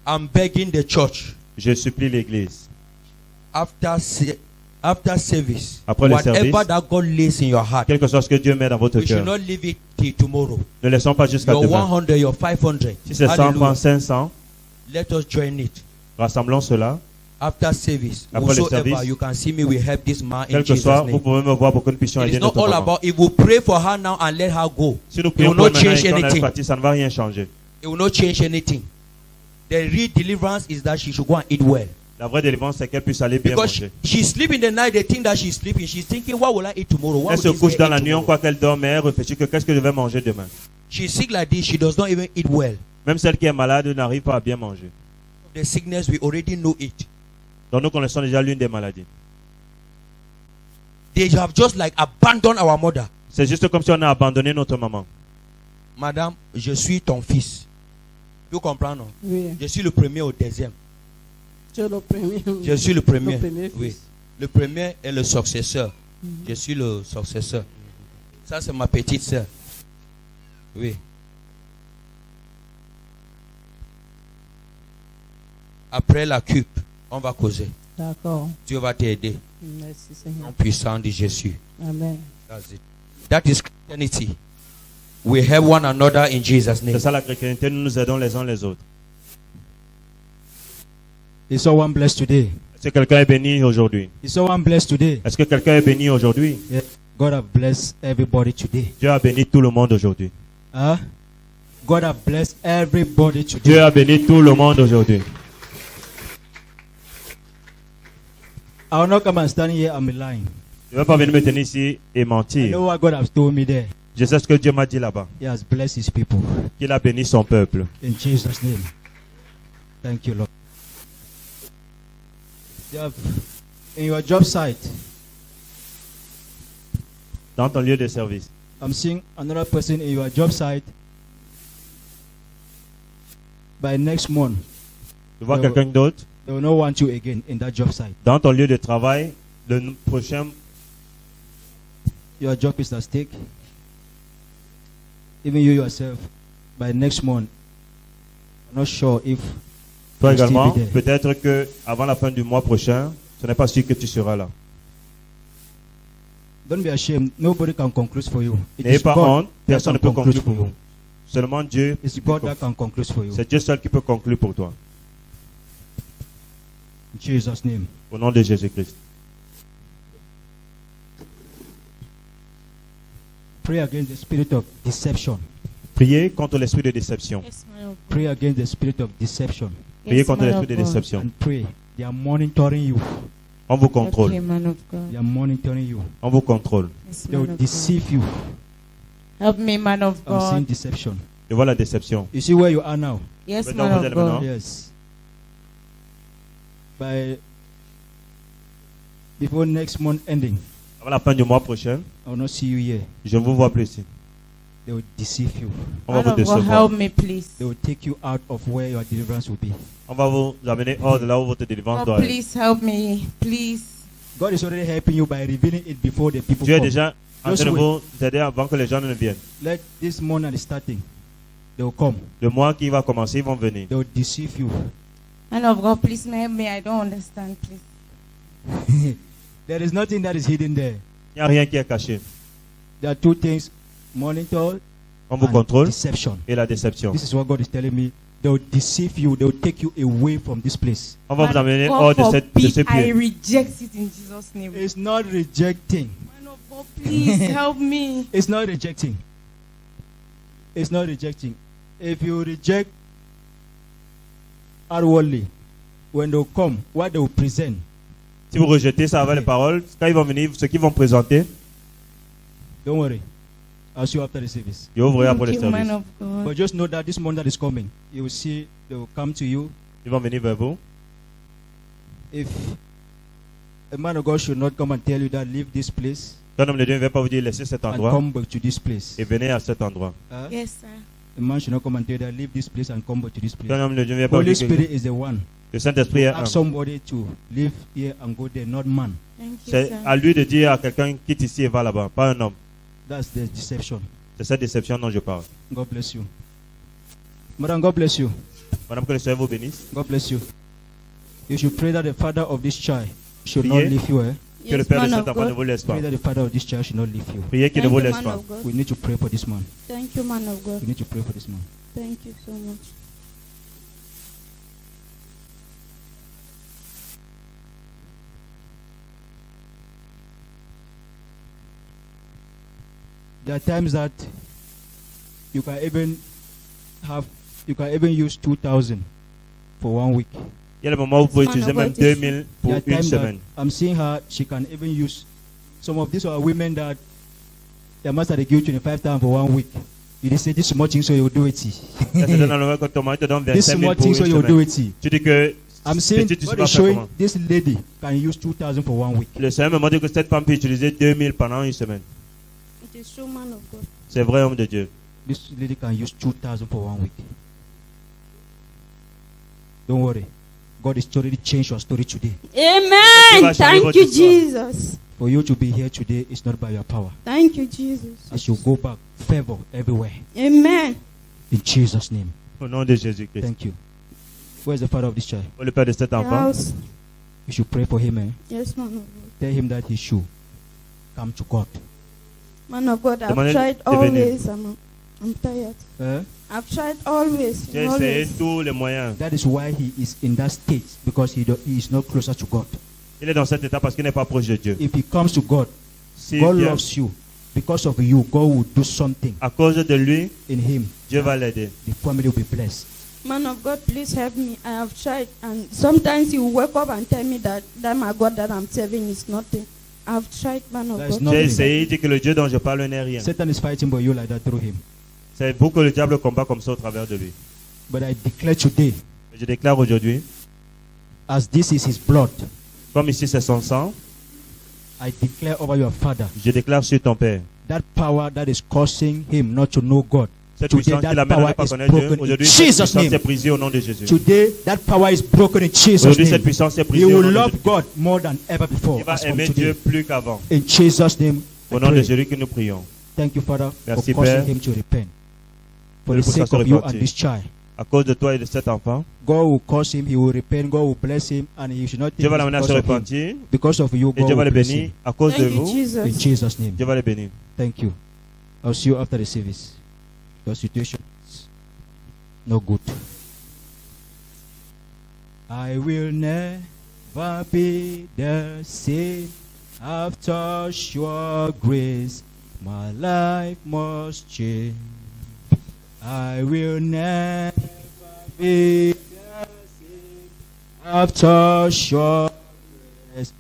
Speaker 1: I'm begging the church
Speaker 2: Je supplie l'église.
Speaker 1: after service,
Speaker 2: Après le
Speaker 1: whatever
Speaker 2: service,
Speaker 1: that God lays in your heart,
Speaker 2: Quel que soit ce que Dieu met dans votre
Speaker 1: we should
Speaker 2: cœur,
Speaker 1: not leave it till tomorrow.
Speaker 2: ne laissons pas jusqu'à
Speaker 1: Your
Speaker 2: demain.
Speaker 1: 100, your 500.
Speaker 2: Si c'est 100
Speaker 1: Hallelujah.
Speaker 2: francs, 500,
Speaker 1: Let us join it.
Speaker 2: rassemblons cela.
Speaker 1: After service,
Speaker 2: Après le
Speaker 1: whosoever
Speaker 2: service,
Speaker 1: you can see me, we help this man in
Speaker 2: Quel que
Speaker 1: Jesus'
Speaker 2: soit, vous
Speaker 1: name.
Speaker 2: pouvez me voir pour que nous puissions
Speaker 1: It
Speaker 2: aider
Speaker 1: is not
Speaker 2: notre
Speaker 1: all
Speaker 2: maman.
Speaker 1: about if we pray for her now and let her go.
Speaker 2: Si nous
Speaker 1: It
Speaker 2: prions
Speaker 1: will
Speaker 2: pour
Speaker 1: not
Speaker 2: elle maintenant
Speaker 1: change
Speaker 2: et qu'on est
Speaker 1: anything.
Speaker 2: parti, ça ne va rien changer.
Speaker 1: It will not change anything. The real deliverance is that she should go and eat well.
Speaker 2: La vraie délivrance, c'est qu'elle puisse aller bien
Speaker 1: Because
Speaker 2: manger.
Speaker 1: she sleep in the night, they think that she's sleeping. She's thinking, what will I eat tomorrow? What
Speaker 2: Elle se
Speaker 1: will this
Speaker 2: couche
Speaker 1: girl
Speaker 2: dans la
Speaker 1: eat
Speaker 2: nuit, on
Speaker 1: tomorrow?
Speaker 2: croit qu'elle dort, mais elle réfléchit que qu'est-ce que je vais manger demain.
Speaker 1: She's sick like this, she does not even eat well.
Speaker 2: Même celle qui est malade n'arrive pas à bien manger.
Speaker 1: The sickness, we already know it.
Speaker 2: Donc nous connaissons déjà l'une des maladies.
Speaker 1: They have just like abandoned our mother.
Speaker 2: C'est juste comme si on a abandonné notre maman.
Speaker 1: Madame, je suis ton fils. Tu comprends, non?
Speaker 7: Oui.
Speaker 1: Je suis le premier au deuxième.
Speaker 7: Tu es le premier.
Speaker 1: Je suis le premier.
Speaker 7: Le premier
Speaker 1: Oui.
Speaker 7: fils.
Speaker 1: Le premier est le successeur. Je suis le successeur. Ça, c'est ma petite sœur. Oui. Après la coupe, on va causer.
Speaker 7: D'accord.
Speaker 1: Dieu va t'aider.
Speaker 7: Merci
Speaker 1: Au
Speaker 7: Seigneur.
Speaker 1: nom puissant de Jésus.
Speaker 7: Amen.
Speaker 1: That's it. That is Christianity. We help one another in Jesus' name.
Speaker 2: C'est ça la chrétienté, nous nous aidons les uns les autres.
Speaker 8: Is someone blessed today?
Speaker 2: Est-ce que quelqu'un est béni aujourd'hui?
Speaker 8: Is someone blessed today?
Speaker 2: Est-ce que quelqu'un est béni aujourd'hui?
Speaker 8: God have blessed everybody today.
Speaker 2: Dieu a béni tout le monde aujourd'hui.
Speaker 8: Huh? God have blessed everybody
Speaker 2: Dieu
Speaker 8: today.
Speaker 2: a béni tout le monde aujourd'hui.
Speaker 8: I will not come and stand here and be lying.
Speaker 2: Je ne vais pas venir me tenir ici et
Speaker 8: I
Speaker 2: mentir.
Speaker 8: know what God has told me there.
Speaker 2: Je sais ce que Dieu m'a dit là-bas.
Speaker 8: He has blessed his people.
Speaker 2: Qu'il a béni son peuple.
Speaker 8: In Jesus' name. Thank you, Lord. You have, in your job site,
Speaker 2: Dans ton lieu de service.
Speaker 8: I'm seeing another person in your job site. By next month,
Speaker 2: Tu vois
Speaker 8: Ouais,
Speaker 2: quelqu'un d'autre.
Speaker 8: they will not want you again in that job site.
Speaker 2: Dans ton lieu de travail, le prochain,
Speaker 8: Your job is at stake. Even you yourself, by next month, I'm not sure if
Speaker 2: toi
Speaker 8: you'll still
Speaker 2: également,
Speaker 8: be there.
Speaker 2: peut-être que avant la fin du mois prochain, ce n'est pas sûr que tu seras là.
Speaker 8: Don't be ashamed. Nobody can conclude for you. It
Speaker 2: N'ayez
Speaker 8: is
Speaker 2: pas
Speaker 8: God
Speaker 2: honte,
Speaker 8: that
Speaker 2: personne ne
Speaker 8: can
Speaker 2: peut
Speaker 8: conclude
Speaker 2: conclure
Speaker 8: for
Speaker 2: pour
Speaker 8: you.
Speaker 2: vous. Seulement Dieu,
Speaker 8: It's God that can conclude for you.
Speaker 2: c'est Dieu seul qui peut conclure pour toi.
Speaker 8: In Jesus' name.
Speaker 2: Au nom de Jésus-Christ.
Speaker 8: Pray against the spirit of deception.
Speaker 2: Priez contre l'esprit de déception.
Speaker 4: Yes, man of God.
Speaker 8: Pray against the spirit of deception.
Speaker 2: Priez
Speaker 4: Yes,
Speaker 2: contre
Speaker 4: man
Speaker 2: l'esprit
Speaker 4: of
Speaker 2: de
Speaker 4: God.
Speaker 2: déception.
Speaker 8: And pray. They are monitoring you.
Speaker 2: On vous contrôle.
Speaker 4: Okay, man of God.
Speaker 8: They are monitoring you.
Speaker 2: On vous contrôle.
Speaker 4: Yes,
Speaker 8: They
Speaker 4: man
Speaker 8: will
Speaker 4: of God.
Speaker 8: deceive you.
Speaker 4: Help me, man of
Speaker 8: I'm seeing
Speaker 4: God.
Speaker 8: deception.
Speaker 2: Je vois la déception.
Speaker 8: You see where you are now?
Speaker 4: Yes,
Speaker 2: Maintenant,
Speaker 4: man
Speaker 2: vous
Speaker 4: of
Speaker 2: êtes maintenant.
Speaker 4: God.
Speaker 8: Yes. By before next month ending,
Speaker 2: Avant la fin du mois prochain,
Speaker 8: I will not see you here.
Speaker 2: je ne vous vois plus ici.
Speaker 8: They will deceive you.
Speaker 2: On va
Speaker 4: Man
Speaker 2: vous
Speaker 4: of God,
Speaker 2: décevoir.
Speaker 4: help me, please.
Speaker 8: They will take you out of where your deliverance will be.
Speaker 2: On va vous amener hors de là où votre délivrance
Speaker 4: God,
Speaker 2: doit être.
Speaker 4: please help me, please.
Speaker 8: God is already helping you by revealing it before the people
Speaker 2: Dieu est
Speaker 8: come.
Speaker 2: déjà en
Speaker 8: Just
Speaker 2: train de
Speaker 8: wait.
Speaker 2: vous aider avant que les gens ne viennent.
Speaker 8: Let this month and starting, they will come.
Speaker 2: Le mois qui va commencer, ils vont venir.
Speaker 8: They will deceive you.
Speaker 4: Man of God, please help me. I don't understand, please.
Speaker 8: There is nothing that is hidden there.
Speaker 2: Il n'y a rien qui est caché.
Speaker 8: There are two things: monitor
Speaker 2: On vous
Speaker 8: and
Speaker 2: contrôle
Speaker 8: deception.
Speaker 2: et la déception.
Speaker 8: This is what God is telling me. They will deceive you. They will take you away from this place.
Speaker 2: On va vous
Speaker 4: Man
Speaker 2: amener
Speaker 4: of
Speaker 2: hors
Speaker 4: God,
Speaker 2: de ce
Speaker 4: forbid, I
Speaker 2: pied.
Speaker 4: reject it in Jesus' name.
Speaker 8: It's not rejecting.
Speaker 4: Man of God, please help me.
Speaker 8: It's not rejecting. It's not rejecting. If you reject outwardly, when they come, what they will present,
Speaker 2: Si vous rejetez ça avec les paroles, quand ils vont venir, ce qu'ils vont présenter,
Speaker 8: don't worry. I'll see you after the service.
Speaker 2: je ouvrirai après le
Speaker 4: Thank you, man
Speaker 2: service.
Speaker 4: of God.
Speaker 8: But just know that this month that is coming, you will see they will come to you.
Speaker 2: Ils vont venir vers vous.
Speaker 8: If a man of God should not come and tell you that leave this place
Speaker 2: Un homme de Dieu ne va pas vous dire laissez cet
Speaker 8: and
Speaker 2: endroit
Speaker 8: come back to this place.
Speaker 2: et venez à cet endroit.
Speaker 8: Huh?
Speaker 4: Yes, sir.
Speaker 8: A man should not come and tell you that leave this place and come back to this
Speaker 2: Un
Speaker 8: place.
Speaker 2: homme de Dieu ne va pas vous
Speaker 8: Holy
Speaker 2: dire que
Speaker 8: Spirit is the one.
Speaker 2: le Saint-Esprit est un.
Speaker 8: Ask somebody to live here and go there, not man.
Speaker 4: Thank you,
Speaker 2: C'est
Speaker 4: sir.
Speaker 2: à lui de dire à quelqu'un quitte ici et va là-bas, pas un homme.
Speaker 8: That's the deception.
Speaker 2: C'est cette déception dont je parle.
Speaker 8: God bless you. Madam, God bless you.
Speaker 2: Madame, que le Seigneur vous bénisse.
Speaker 8: God bless you. You should pray that the father of this child should
Speaker 2: Priez.
Speaker 8: not leave you. Eh?
Speaker 2: Que le
Speaker 4: Yes,
Speaker 2: Père de
Speaker 4: man
Speaker 2: cet
Speaker 4: of
Speaker 2: enfant ne
Speaker 4: God.
Speaker 2: vous laisse pas.
Speaker 8: Pray that the father of this child should not leave you.
Speaker 2: Priez qu'il ne
Speaker 9: Thank
Speaker 2: vous
Speaker 9: you,
Speaker 2: laisse
Speaker 9: man
Speaker 2: pas.
Speaker 9: of God.
Speaker 8: We need to pray for this man.
Speaker 9: Thank you, man of God.
Speaker 8: We need to pray for this man.
Speaker 9: Thank you so much.
Speaker 8: There are times that you can even use 2,000 for 1 week.
Speaker 2: Il y a le moment où vous pouvez
Speaker 9: Man
Speaker 2: utiliser
Speaker 9: of
Speaker 2: même
Speaker 9: God,
Speaker 2: 2000 pour
Speaker 8: There are
Speaker 2: une
Speaker 8: times that
Speaker 2: semaine.
Speaker 8: I'm seeing her, she can even use some of these are women that their master they give 25,000 for 1 week. You just say this small thing so you do it.
Speaker 2: Ça se donne dans le moment quand ton mari te donne
Speaker 8: This
Speaker 2: 25 000
Speaker 8: small
Speaker 2: pour
Speaker 8: thing
Speaker 2: une
Speaker 8: so you do
Speaker 2: semaine.
Speaker 8: it.
Speaker 2: Tu dis que
Speaker 8: I'm saying
Speaker 2: petit, tu sais
Speaker 8: God
Speaker 2: pas
Speaker 8: is
Speaker 2: faire
Speaker 8: showing
Speaker 2: comment.
Speaker 8: this lady can use 2,000 for 1 week.
Speaker 2: Le Seigneur me montre que cette femme peut utiliser 2000 pendant une semaine.
Speaker 9: It is true, man of God.
Speaker 2: C'est vrai, homme de Dieu.
Speaker 8: This lady can use 2,000 for 1 week. Don't worry. God is totally changed your story today.
Speaker 9: Amen. Thank you, Jesus.
Speaker 8: For you to be here today is not by your power.
Speaker 9: Thank you, Jesus.
Speaker 8: As you go back, favor everywhere.
Speaker 9: Amen.
Speaker 8: In Jesus' name.
Speaker 2: Au nom de Jésus-Christ.
Speaker 8: Thank you. Where's the father of this child?
Speaker 2: Pour le père de cet enfant,
Speaker 9: House.
Speaker 8: You should pray for him.
Speaker 9: Yes, man of God.
Speaker 8: Tell him that he should come to God.
Speaker 9: Man of God, I've
Speaker 2: Demandez
Speaker 9: tried
Speaker 2: de venir.
Speaker 9: always. I'm tired. I've tried always.
Speaker 2: j'ai essayé
Speaker 9: Always.
Speaker 2: tous les moyens.
Speaker 8: That is why he is in that state, because he is not closer to God.
Speaker 2: Il est dans cet état parce qu'il n'est pas proche de Dieu.
Speaker 8: If he comes to God,
Speaker 2: S'il
Speaker 8: God
Speaker 2: vient,
Speaker 8: loves you. Because of you, God will do something
Speaker 2: à cause de lui,
Speaker 8: in him.
Speaker 2: Dieu va l'aider.
Speaker 8: The family will be blessed.
Speaker 9: Man of God, please help me. I have tried, and sometimes he will wake up and tell me that my God that I'm serving is nothing. I've tried, man of
Speaker 8: That is
Speaker 9: God.
Speaker 8: not-
Speaker 2: J'ai essayé, il dit que le Dieu dont je parle n'est rien.
Speaker 8: Satan is fighting for you like that through him.
Speaker 2: C'est vous que le diable combat comme ça au travers de lui.
Speaker 8: But I declare today,
Speaker 2: Et je déclare aujourd'hui,
Speaker 8: as this is his blood,
Speaker 2: comme ici c'est son sang,
Speaker 8: I declare over your father,
Speaker 2: je déclare sur ton père.
Speaker 8: that power that is causing him not to know God.
Speaker 2: Cette
Speaker 8: Today,
Speaker 2: puissance qui
Speaker 8: that
Speaker 2: l'amène à ne
Speaker 8: power
Speaker 2: pas
Speaker 8: is
Speaker 2: connaître Dieu,
Speaker 8: broken in
Speaker 2: aujourd'hui, cette
Speaker 8: Jesus'
Speaker 2: puissance est
Speaker 8: name.
Speaker 2: brisée au nom de Jésus.
Speaker 8: Today, that power is broken in Jesus'
Speaker 2: Aujourd'hui, cette
Speaker 8: name.
Speaker 2: puissance est
Speaker 8: He
Speaker 2: brisée au
Speaker 8: will
Speaker 2: nom de
Speaker 8: love
Speaker 2: Jésus.
Speaker 8: God more than ever before.
Speaker 2: Il va
Speaker 8: as from
Speaker 2: aimer
Speaker 8: today.
Speaker 2: Dieu plus qu'avant.
Speaker 8: In Jesus' name, I
Speaker 2: Au nom de
Speaker 8: pray.
Speaker 2: Jésus que nous prions.
Speaker 8: Thank you, Father,
Speaker 2: Merci,
Speaker 8: for causing
Speaker 2: Père.
Speaker 8: him to repent. For
Speaker 2: Pour
Speaker 8: the sake
Speaker 2: sa
Speaker 8: of you and
Speaker 2: repentir.
Speaker 8: this child.
Speaker 2: À cause de toi et de cet enfant,
Speaker 8: God will cause him, he will repent, God will bless him, and he should not
Speaker 2: Dieu
Speaker 8: think
Speaker 2: va
Speaker 8: it's
Speaker 2: l'amener à se
Speaker 8: because of him.
Speaker 2: repentir
Speaker 8: Because of you,
Speaker 2: et
Speaker 8: God
Speaker 2: Dieu va
Speaker 8: will
Speaker 2: le
Speaker 8: bless
Speaker 2: bénir
Speaker 8: him.
Speaker 2: à cause de
Speaker 9: Thank you,
Speaker 2: vous.
Speaker 8: In
Speaker 9: Jesus.
Speaker 8: Jesus' name.
Speaker 2: Dieu va le bénir.
Speaker 8: Thank you. I'll see you after the service. Your situation is no good. I will never be the same after your grace. My life must change. I will never be the same after your grace.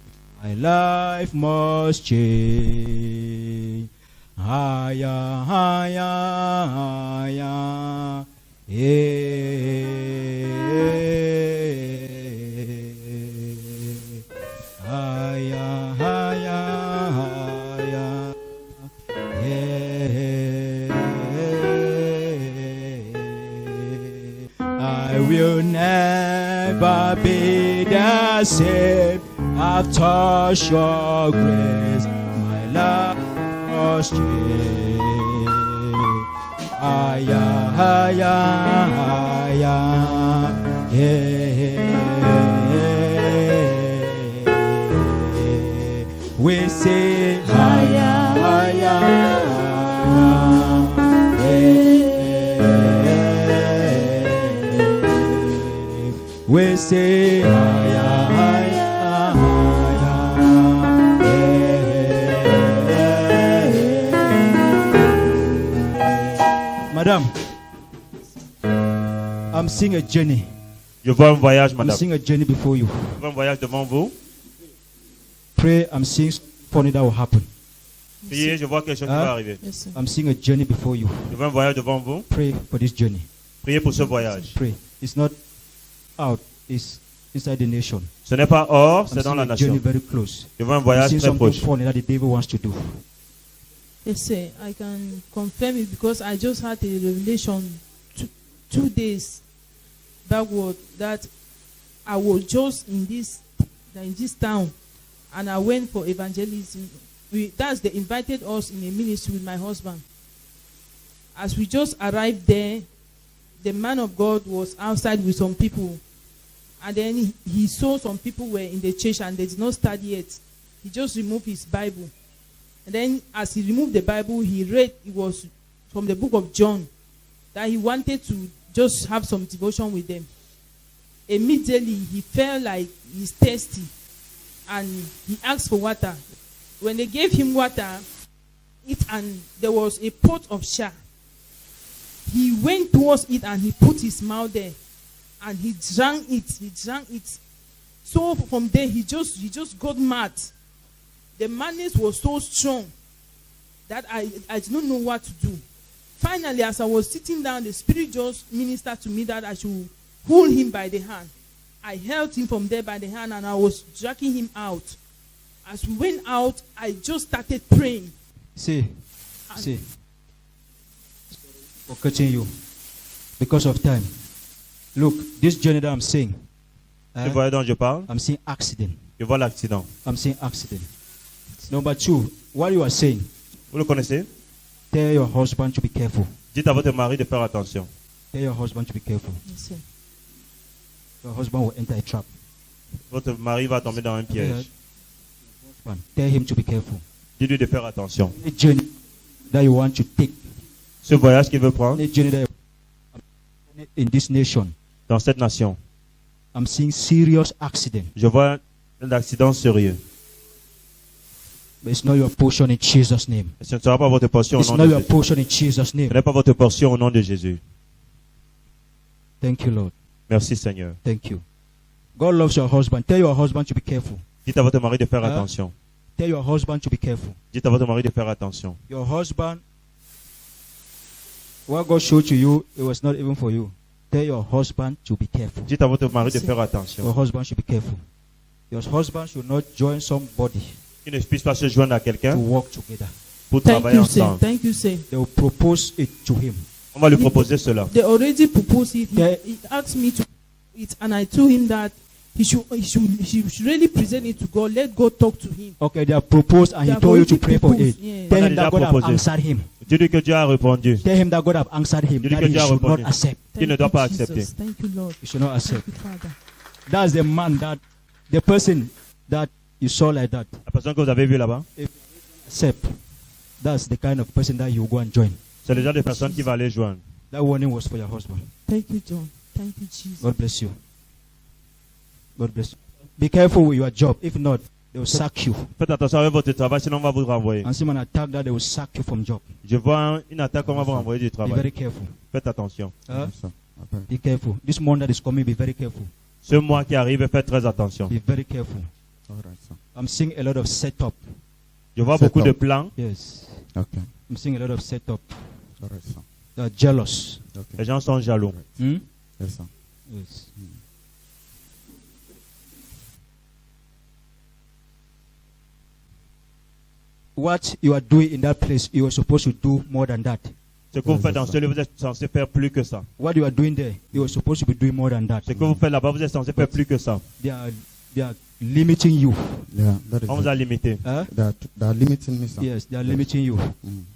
Speaker 8: My life must change. Higher, higher, higher. Higher, higher, higher. I will never be the same after your grace. My life must change. Higher, higher, higher. We say higher, higher, higher. We say higher, higher, higher. Madam, I'm seeing a journey.
Speaker 2: Je vois un voyage,
Speaker 8: I'm
Speaker 2: madame.
Speaker 8: seeing a journey before you.
Speaker 2: Je vois un voyage devant vous.
Speaker 8: Pray, I'm seeing funny that will happen.
Speaker 2: Priez, je vois quelque chose qui va arriver.
Speaker 3: Yes, sir.
Speaker 8: I'm seeing a journey before you.
Speaker 2: Je vois un voyage devant vous.
Speaker 8: Pray for this journey.
Speaker 2: Priez pour ce voyage.
Speaker 8: Pray. It's not out, it's inside the nation.
Speaker 2: Ce n'est pas hors,
Speaker 8: I'm
Speaker 2: c'est dans
Speaker 8: seeing
Speaker 2: la
Speaker 8: a journey
Speaker 2: nation.
Speaker 8: very close.
Speaker 2: Je vois un
Speaker 8: I'm
Speaker 2: voyage
Speaker 8: seeing
Speaker 2: très
Speaker 8: something
Speaker 2: proche.
Speaker 8: funny that the devil wants to do.
Speaker 10: Yes, sir. I can confirm it because I just had a revelation 2 days backward that I was just in this town and I went for evangelism. They invited us in a ministry with my husband. As we just arrived there, the man of God was outside with some people. And then he saw some people were in the church and they did not start yet. He just removed his Bible. And then as he removed the Bible, he read, it was from the book of John, that he wanted to just have some devotion with them. Immediately, he felt like he's thirsty. And he asked for water. When they gave him water, and there was a pot of sha. He went towards it and he put his mouth there. and he drank it. So from there, he just got mad. The madness was so strong that I did not know what to do. Finally, as I was sitting down, the Spirit just ministered to me that I should hold him by the hand. I held him from there by the hand and I was dragging him out. As we went out, I just started praying.
Speaker 8: See, for cutting you, because of time. Look, this journey that I'm saying,
Speaker 2: Le voyage dont je parle,
Speaker 8: I'm seeing accident.
Speaker 2: je vois l'accident.
Speaker 8: I'm seeing accident. Number two, what you are saying,
Speaker 2: Vous le connaissez?
Speaker 8: tell your husband to be careful.
Speaker 2: Dites à votre mari de faire attention.
Speaker 8: Tell your husband to be careful.
Speaker 10: Yes, sir.
Speaker 8: Your husband will enter a trap.
Speaker 2: Votre mari va tomber dans un piège.
Speaker 8: Tell him to be careful.
Speaker 2: Dites-lui de faire attention.
Speaker 8: The journey that you want to take,
Speaker 2: Ce voyage qu'il veut prendre
Speaker 8: the journey that in this nation,
Speaker 2: dans cette nation,
Speaker 8: I'm seeing serious accident.
Speaker 2: je vois un accident sérieux.
Speaker 8: But it's not your portion in Jesus' name.
Speaker 2: Et ce ne sera pas votre portion au
Speaker 8: It's
Speaker 2: nom
Speaker 8: not
Speaker 2: de
Speaker 8: your
Speaker 2: Jésus.
Speaker 8: portion in Jesus' name.
Speaker 2: Ce n'est pas votre portion au nom de Jésus.
Speaker 8: Thank you, Lord.
Speaker 2: Merci Seigneur.
Speaker 8: Thank you. God loves your husband. Tell your husband to be careful.
Speaker 2: Dites à votre mari de faire
Speaker 8: Hein?
Speaker 2: attention.
Speaker 8: Tell your husband to be careful.
Speaker 2: Dites à votre mari de faire attention.
Speaker 8: Your husband, what God showed to you, it was not even for you. Tell your husband to be careful.
Speaker 2: Dites à votre mari de faire
Speaker 8: Your
Speaker 2: attention.
Speaker 8: husband should be careful. Your husband should not join somebody
Speaker 2: Il ne puisse pas se joindre à
Speaker 8: to
Speaker 2: quelqu'un
Speaker 8: work together.
Speaker 2: pour
Speaker 10: Thank
Speaker 2: travailler
Speaker 10: you, sir.
Speaker 2: ensemble.
Speaker 10: Thank you, sir.
Speaker 8: They will propose it to him.
Speaker 2: On va lui proposer cela.
Speaker 10: They already proposed it.
Speaker 8: Yeah.
Speaker 10: He asked me to do it, and I told him that he should really present it to God. Let God talk to him.
Speaker 8: Okay, they have proposed and
Speaker 10: They
Speaker 8: he
Speaker 10: have
Speaker 8: told you to
Speaker 10: already
Speaker 8: pray for
Speaker 10: proposed,
Speaker 8: it.
Speaker 10: yeah.
Speaker 8: Tell
Speaker 2: On a
Speaker 8: him that
Speaker 2: déjà
Speaker 8: God have
Speaker 2: proposé.
Speaker 8: answered him.
Speaker 2: Dis-lui que Dieu a répondu.
Speaker 8: Tell him that God have answered him.
Speaker 2: Dis-lui
Speaker 8: That
Speaker 2: que
Speaker 8: he
Speaker 2: Dieu a
Speaker 8: should not
Speaker 2: répondu.
Speaker 8: accept.
Speaker 2: Il ne
Speaker 10: Thank
Speaker 2: doit
Speaker 10: you,
Speaker 2: pas
Speaker 10: Jesus.
Speaker 2: accepter.
Speaker 10: Thank you, Lord.
Speaker 8: He should not
Speaker 10: Thank
Speaker 8: accept.
Speaker 10: you, Father.
Speaker 8: That's the man that, the person that you saw like that.
Speaker 2: La personne que vous avez vue là-bas,
Speaker 8: Accept. That's the kind of person that you go and join.
Speaker 2: c'est le genre de personne qui va aller joindre.
Speaker 8: That warning was for your husband.
Speaker 10: Thank you, John. Thank you, Jesus.
Speaker 8: God bless you. God bless you. Be careful with your job. If not, they will sack you.
Speaker 2: Faites attention avec votre travail, sinon on va vous renvoyer.
Speaker 8: And someone attack that, they will sack you from job.
Speaker 2: Je vois une attaque, on va vous renvoyer du
Speaker 8: Be very
Speaker 2: travail.
Speaker 8: careful.
Speaker 2: Faites attention.
Speaker 8: Huh? Be careful. This month that is coming, be very careful.
Speaker 2: Ce mois qui arrive, faites très attention.
Speaker 8: Be very careful. I'm seeing a lot of setup.
Speaker 2: Je vois beaucoup de plans.
Speaker 8: Yes.
Speaker 1: Okay.
Speaker 8: I'm seeing a lot of setup.
Speaker 1: All right, sir.
Speaker 8: They are jealous.
Speaker 2: Les gens sont jaloux.
Speaker 8: Hmm?
Speaker 1: Yes, sir.
Speaker 8: Yes. What you are doing in that place, you are supposed to do more than that.
Speaker 2: Ce que vous faites dans ce lieu, vous êtes censé faire plus que ça.
Speaker 8: What you are doing there, you are supposed to be doing more than that.
Speaker 2: Ce que vous faites là-bas, vous êtes censé faire plus que ça.
Speaker 8: They are limiting you.
Speaker 1: Yeah, that is
Speaker 2: On vous a limité.
Speaker 8: Huh?
Speaker 1: they are limiting me, sir.
Speaker 8: Yes, they are limiting you.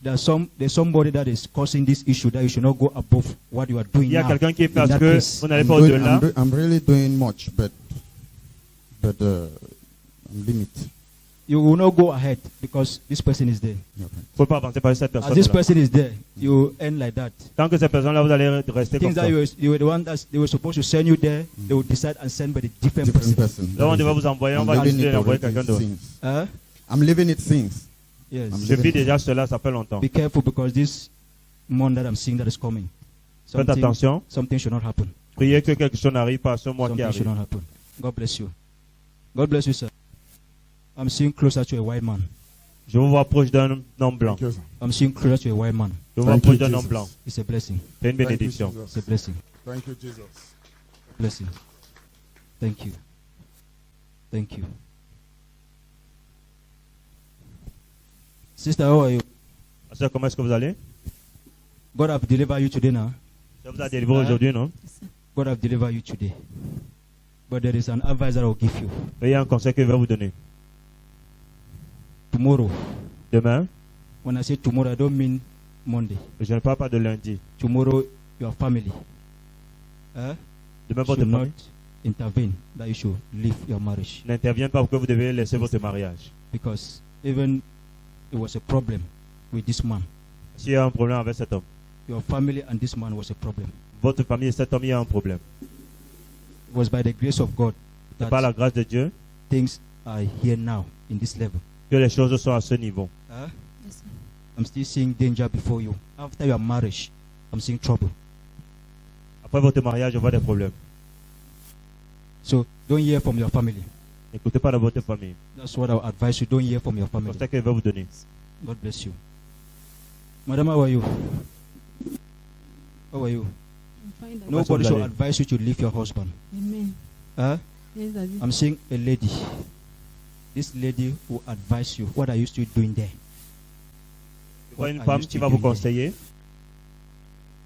Speaker 8: There's somebody that is causing this issue that you should not go above what you are doing
Speaker 2: Il y a
Speaker 8: now.
Speaker 2: quelqu'un qui
Speaker 8: in
Speaker 2: fait
Speaker 8: that
Speaker 2: que
Speaker 8: place.
Speaker 2: vous n'allez pas au-delà.
Speaker 1: I'm really doing much, but I'm limited.
Speaker 8: You will not go ahead because this person is there.
Speaker 2: Il ne faut pas avancer par cette
Speaker 8: As this
Speaker 2: personne.
Speaker 8: person is there, you end like that.
Speaker 2: Tant que cette personne-là, vous allez rester comme
Speaker 8: Things
Speaker 2: ça.
Speaker 8: that you were the one that they were supposed to send you there, they will decide and send by the different person.
Speaker 2: Là, on va vous envoyer, on va décider d'envoyer quelqu'un d'autre.
Speaker 8: Huh?
Speaker 1: I'm living it since.
Speaker 8: Yes.
Speaker 2: Je vis déjà cela, ça fait longtemps.
Speaker 8: Be careful because this month that I'm seeing that is coming.
Speaker 2: Faites attention.
Speaker 8: Something should not happen.
Speaker 2: Priez que quelque chose n'arrive pas à ce mois qui
Speaker 8: Something should
Speaker 2: arrive.
Speaker 8: not happen. God bless you. God bless you, sir. I'm seeing closer to a white man.
Speaker 2: Je vous vois proche d'un homme blanc.
Speaker 8: I'm seeing closer to a white man.
Speaker 2: Je vous vois proche d'un homme blanc.
Speaker 8: It's a blessing.
Speaker 2: C'est une bénédiction.
Speaker 8: It's a blessing.
Speaker 1: Thank you, Jesus.
Speaker 8: Blessing. Thank you. Thank you. Sister, how are you?
Speaker 2: Sœur, comment est-ce que vous allez?
Speaker 8: God have delivered you today now.
Speaker 2: Ça vous a délivré aujourd'hui, non?
Speaker 8: God have delivered you today. But there is an advice that I will give you.
Speaker 2: Il y a un conseil que je vais vous donner.
Speaker 8: Tomorrow,
Speaker 2: Demain,
Speaker 8: when I say tomorrow, I don't mean Monday.
Speaker 2: je ne parle pas de lundi.
Speaker 8: Tomorrow, your family.
Speaker 2: Demain, votre
Speaker 8: Should not
Speaker 2: famille
Speaker 8: intervene that you should leave your marriage.
Speaker 2: n'intervient pas pour que vous devez laisser votre mariage.
Speaker 8: Because even it was a problem with this man.
Speaker 2: S'il y a un problème avec cet homme,
Speaker 8: Your family and this man was a problem.
Speaker 2: votre famille et cet homme, il y a un problème.
Speaker 8: It was by the grace of God
Speaker 2: C'est par la grâce de Dieu
Speaker 8: things are here now in this level.
Speaker 2: que les choses sont à ce niveau.
Speaker 8: I'm still seeing danger before you. After your marriage, I'm seeing trouble.
Speaker 2: Après votre mariage, je vois des problèmes.
Speaker 8: So don't hear from your family.
Speaker 2: N'écoutez pas de votre famille.
Speaker 8: That's what I would advise you. Don't hear from your family.
Speaker 2: C'est ça qu'elle va vous donner.
Speaker 8: God bless you. Madam, how are you? How are you?
Speaker 7: I'm fine, Daddy.
Speaker 8: Nobody should advise you to leave your husband.
Speaker 7: Amen.
Speaker 8: Huh?
Speaker 7: Yes, Daddy.
Speaker 8: I'm seeing a lady. This lady will advise you. What are you still doing there?
Speaker 2: Tu vois une
Speaker 8: What are
Speaker 2: femme
Speaker 8: you
Speaker 2: qui
Speaker 8: still
Speaker 2: va vous
Speaker 8: doing
Speaker 2: conseiller.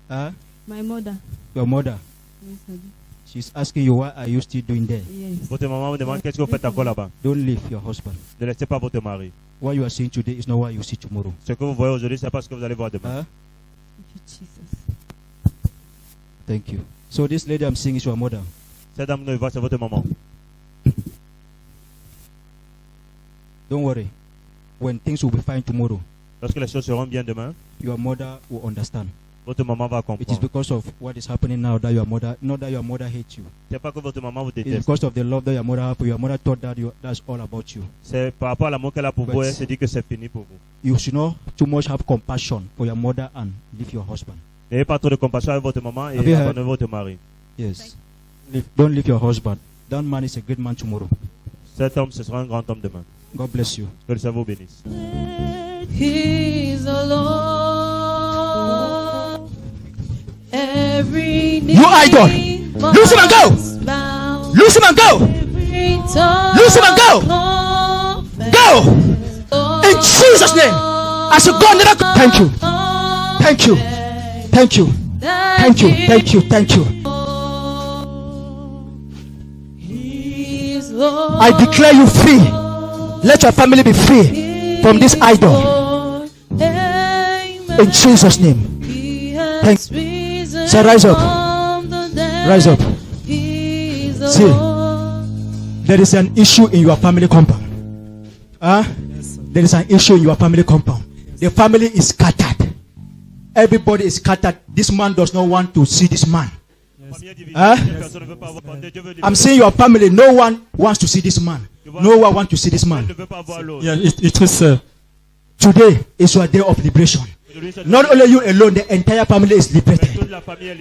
Speaker 8: there? Huh?
Speaker 7: My mother.
Speaker 8: Your mother.
Speaker 7: Yes, Daddy.
Speaker 8: She's asking you, what are you still doing there?
Speaker 7: Yes.
Speaker 2: Votre maman vous demande qu'est-ce que vous faites encore là-bas.
Speaker 8: Don't leave your husband.
Speaker 2: Ne laissez pas votre mari.
Speaker 8: What you are seeing today is not what you see tomorrow.
Speaker 2: Ce que vous voyez aujourd'hui, c'est pas ce que vous allez voir demain.
Speaker 8: Huh?
Speaker 7: Thank you, Jesus.
Speaker 8: Thank you. So this lady I'm seeing is your mother.
Speaker 2: Cette dame ne voit, c'est votre maman.
Speaker 8: Don't worry. When things will be fine tomorrow,
Speaker 2: Lorsque les choses seront bien demain,
Speaker 8: your mother will understand.
Speaker 2: votre maman va
Speaker 8: It is
Speaker 2: comprendre.
Speaker 8: because of what is happening now that your mother, not that your mother hates you.
Speaker 2: C'est pas que votre maman vous
Speaker 8: It's
Speaker 2: déteste.
Speaker 8: because of the love that your mother has for you. Your mother thought that that's all about you.
Speaker 2: C'est par rapport à l'amour qu'elle a pour
Speaker 8: But-
Speaker 2: vous, elle se dit que c'est fini pour vous.
Speaker 8: You should not too much have compassion for your mother and leave your husband.
Speaker 2: N'ayez pas trop de compassion avec votre maman et
Speaker 8: Have you heard?
Speaker 2: abandonnez votre mari.
Speaker 8: Yes. Don't leave your husband. That man is a great man tomorrow.
Speaker 2: Cet homme, ce sera un grand homme demain.
Speaker 8: God bless you.
Speaker 2: Que le Seigneur vous bénisse.
Speaker 11: He's the Lord. Every knee
Speaker 1: You idol! Loose him and go!
Speaker 11: must bow.
Speaker 1: Loose him and go!
Speaker 11: Every tongue
Speaker 1: Loose him and go!
Speaker 11: confess.
Speaker 1: Go! In Jesus' name! I should go never. Thank you. Thank you. Thank you. Thank you. Thank you. Thank you.
Speaker 11: He's Lord.
Speaker 1: I declare you free. Let your family be free from this idol.
Speaker 11: Lord. Amen.
Speaker 1: In Jesus' name.
Speaker 11: He has
Speaker 1: Thank-
Speaker 11: risen
Speaker 1: Say, rise up.
Speaker 11: from the dead.
Speaker 1: Rise up.
Speaker 11: He's the
Speaker 1: See.
Speaker 11: Lord.
Speaker 1: There is an issue in your family compound. Huh? There is an issue in your family compound. The family is scattered. Everybody is scattered. This man does not want to see this man. Huh? I'm saying your family, no one wants to see this man. No one wants to see this man.
Speaker 5: Yeah, it is.
Speaker 1: Today is your day of liberation. Not only you alone, the entire family is liberated.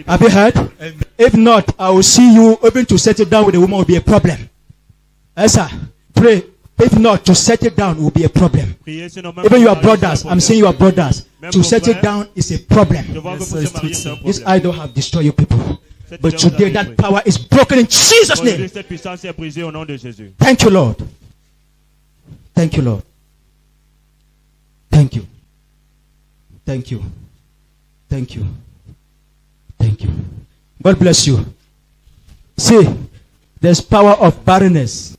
Speaker 1: Have you heard? If not, I will see you even to settle down with a woman will be a problem. Yes, sir. Pray. If not, to settle down will be a problem. Even your brothers, I'm saying your brothers, to settle down is a problem. This idol have destroyed you people. But today that power is broken in Jesus' name.
Speaker 2: Cette puissance est brisée au nom de Jésus.
Speaker 1: Thank you, Lord. Thank you, Lord. Thank you. Thank you. Thank you. Thank you. God bless you. See, there's power of barrenness.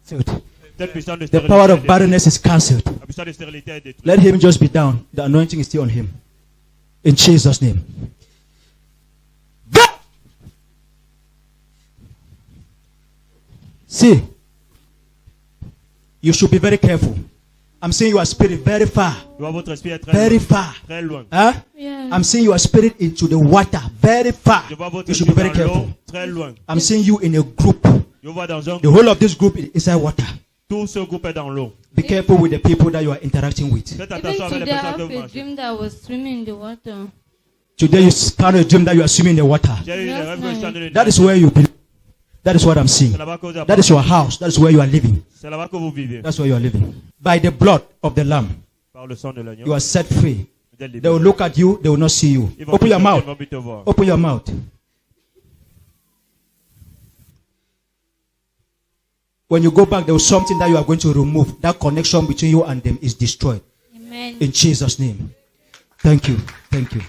Speaker 2: Cette puissance de
Speaker 1: The
Speaker 2: stérilité
Speaker 1: power
Speaker 2: est
Speaker 1: of barrenness is cancelled.
Speaker 2: La puissance de stérilité est détruite.
Speaker 1: Let him just be down. The anointing is still on him. In Jesus' name. Go! See, you should be very careful. I'm seeing your spirit very far.
Speaker 2: Tu vois, votre esprit est très
Speaker 1: Very
Speaker 2: loin.
Speaker 1: far.
Speaker 2: Très loin.
Speaker 1: Huh?
Speaker 9: Yeah.
Speaker 1: I'm seeing your spirit into the water very far.
Speaker 2: Je vois votre
Speaker 1: You should be
Speaker 2: esprit
Speaker 1: very
Speaker 2: dans l'eau,
Speaker 1: careful.
Speaker 2: très loin.
Speaker 1: I'm seeing you in a group.
Speaker 2: Je vois dans un
Speaker 1: The whole of this group is inside water.
Speaker 2: tout ce groupe est dans l'eau.
Speaker 1: Be careful with the people that you are interacting with.
Speaker 2: Faites
Speaker 9: Even
Speaker 2: attention avec les
Speaker 9: today, I
Speaker 2: personnes que
Speaker 9: have
Speaker 2: vous
Speaker 9: a
Speaker 2: mangez.
Speaker 9: dream that I was swimming in the water.
Speaker 1: Today you found a dream that you are swimming in the water.
Speaker 2: J'ai eu
Speaker 9: Yes,
Speaker 2: le rêve que je suis en train de
Speaker 1: That is where you belong. That is what I'm seeing.
Speaker 2: C'est là-bas que vous
Speaker 1: That is your house. That is where you are living.
Speaker 2: C'est là-bas que vous vivez.
Speaker 1: That's where you are living. By the blood of the Lamb,
Speaker 2: Par le sang de l'agneau.
Speaker 1: you are set free.
Speaker 2: Vous êtes
Speaker 1: They
Speaker 2: libérés.
Speaker 1: will look at you. They will not see you.
Speaker 2: Ils vont
Speaker 1: Open
Speaker 2: plus
Speaker 1: your
Speaker 2: te-
Speaker 1: mouth.
Speaker 2: ils vont plus te voir.
Speaker 1: Open your mouth. When you go back, there was something that you are going to remove. That connection between you and them is destroyed.
Speaker 9: Amen.
Speaker 1: In Jesus' name. Thank you. Thank you.